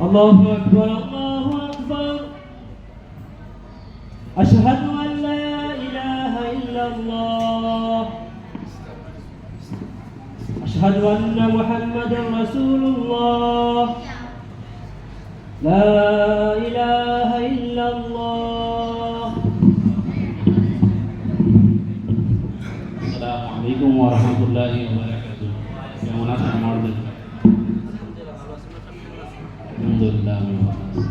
الله أكبر الله أكبر أشهد أن لا إله إلا الله أشهد أن محمدا رسول الله لا إله إلا الله السلام عليكم ورحمة الله وبركاته কেমন আছেন আমাদের আলহামদুলিল্লাহ আমি ভালো আছি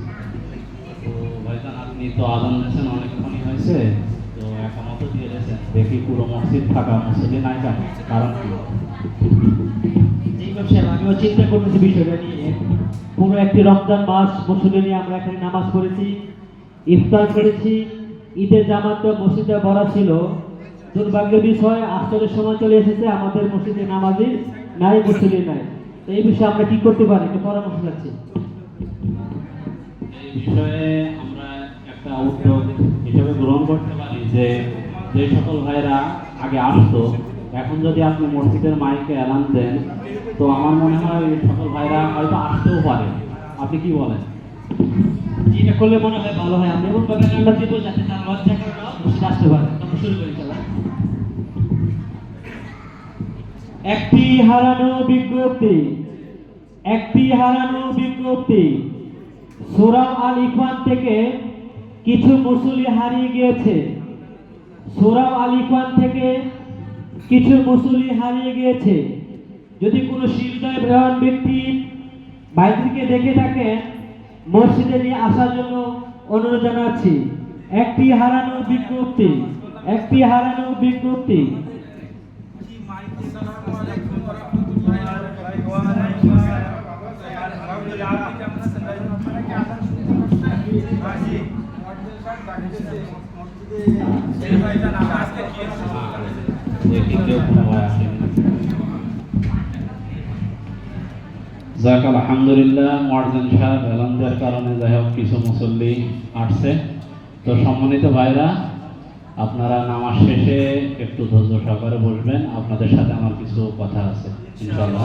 তো ভাইজান আপনি তো আজান দিয়েছেন অনেকক্ষণই হয়েছে তো একামত দিয়ে দিয়েছেন দেখি পুরো মসজিদ ফাঁকা মসজিদে নাই কেন কারণ কি এই ব্যবসায় আমিও চিন্তা করতেছি বিষয়টা নিয়ে পুরো একটি রমজান মাস মসজিদে নিয়ে আমরা এখানে নামাজ পড়েছি ইফতার করেছি ঈদের জামাতটা মসজিদে ভরা ছিল দুর্ভাগ্যের বিষয় আফতারের সময় চলে এসেছে আমাদের মসজিদে নামাজি নাই মসজিদে নাই এই বিষয়ে আমরা কি করতে পারি একটু পরামর্শ চাচ্ছি এই বিষয়ে আমরা একটা উদ্যোগ হিসেবে গ্রহণ করতে পারি যে যে সকল ভাইরা আগে আসতো এখন যদি আপনি মসজিদের মাইকে এলান দেন তো আমার মনে হয় এই সকল ভাইরা হয়তো আসতেও পারে আপনি কি বলেন এটা করলে মনে হয় ভালো হয় আমরা এমনভাবে রান্না দিব যাতে তার লজ্জা করে না মসজিদে আসতে পারে তখন শুরু করি খেলা একটি হারানো বিজ্ঞপ্তি সূরা আল ইমরান থেকে কিছু মুসল্লি হারিয়ে গিয়েছে সূরা আল ইমরান থেকে কিছু মুসল্লি হারিয়ে গিয়েছে যদি কোনো হৃদয় প্রাণ ব্যক্তি বাইরেকে দেখে থাকেন মসজিদে নিয়ে আসার জন্য অনুরোধ জানাচ্ছি একটি হারানো বিজ্ঞপ্তি যাক আলহামদুলিল্লাহ মুয়াজ্জিন সাহেব এলান দেওয়ার কারণে যাই হোক কিছু মুসল্লি আসছে তো সম্মানিত ভাইরা আপনারা নামাজ শেষে একটু ধৈর্য সহকারে বসবেন আপনাদের সাথে আমার কিছু কথা আছে ইনশাআল্লাহ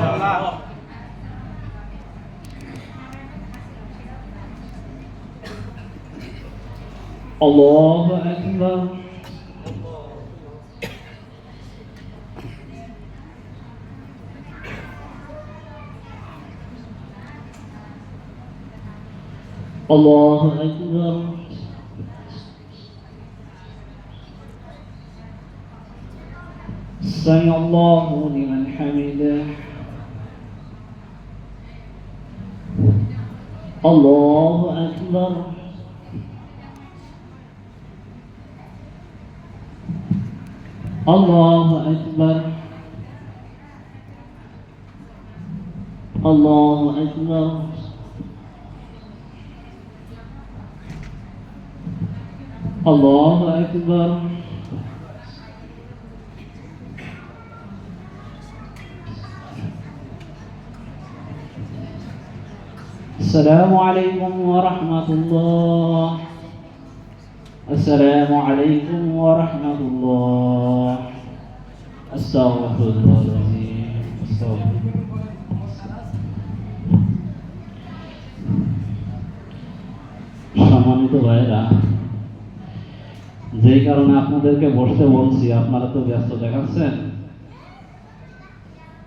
আল্লাহু আকবার الله أكبر سمع الله لمن حمده الله أكبر الله أكبر الله أكبر الله أكبر السلام عليكم ورحمة الله السلام عليكم ورحمة الله أستغفر الله العظيم أستغفر সম্মানিত ভাইরা যেই কারণে আপনাদেরকে বসতে বলছি আপনারা তো ব্যস্ত দেখাচ্ছেন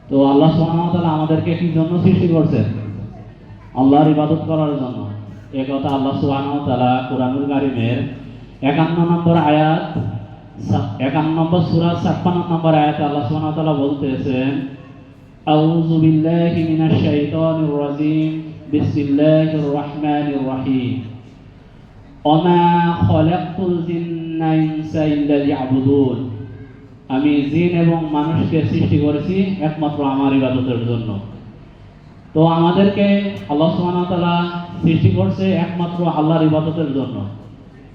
তো আল্লাহ সুবহানাহু ওয়া তাআলা আমাদেরকে কি জন্য সৃষ্টি করেছেন আল্লাহর ইবাদত করার জন্য এই কথা আল্লাহ সুবহানাহু ওয়া তাআলা কোরআনুল কারীমের 51 নম্বর আয়াত 51 নম্বর সূরা 56 নম্বর আয়াতে আল্লাহ সুবহানাহু ওয়া তাআলা বলতেছেন আউযু বিল্লাহি মিনাশ শাইতানির রাজীম বিসমিল্লাহির রহমানির রহিম ওমা খলাকতুল জিন্না ইনসা ইল্লা লিয়াবুদুন আমি জিন এবং মানুষকে সৃষ্টি করেছি একমাত্র আমার ইবাদতের জন্য তো আমাদেরকে আল্লাহ সুবহানাহু ওয়া তাআলা সৃষ্টি করছে একমাত্র আল্লাহর ইবাদতের জন্য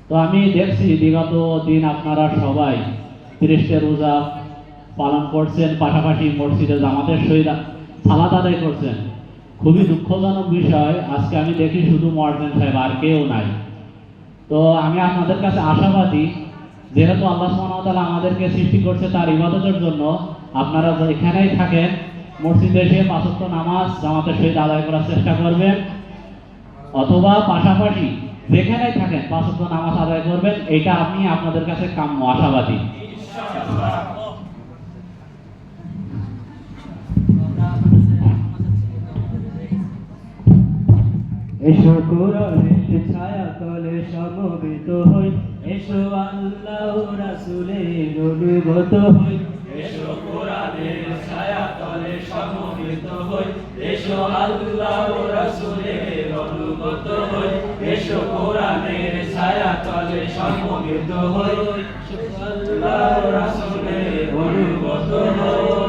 তো আমি দেখছি বিগত দিন আপনারা সবাই 30 রোজা পালন করছেন পাশাপাশি মসজিদে জামাতের সহিত সালাত আদায় করছেন খুবই দুঃখজনক বিষয় আজকে আমি দেখি শুধু মুয়াজ্জিন সাহেব আর কেউ নাই তো আমি আপনাদের কাছে আশাবাদী যেহেতু আল্লাহ সুবহানাহু ওয়া তাআলা আমাদেরকে সৃষ্টি করছে তার ইবাদতের জন্য আপনারা যেখানেই থাকেন মসজিদে এসে 5 ওয়াক্ত নামাজ জামাতের সহিত আদায় করার চেষ্টা করবেন অথবা পাশাপাশি যেখানেই থাকেন 5 ওয়াক্ত নামাজ আদায় করবেন, এটা আমি আপনাদের কাছে কাম্য, আশাবাদী। এসো কোরআনের ছায়া তলে সমবেত হই, এসো আল্লাহ রাসূলের অনুগত হই। এসো কোরআনের ছায়া তলে সমবেত হই, এসো আল্লাহ রাসূলের অনুগত হই। এসো কোরআনের ছায়া তলে সমবেত হই, আল্লাহ রাসূলের অনুগত হই।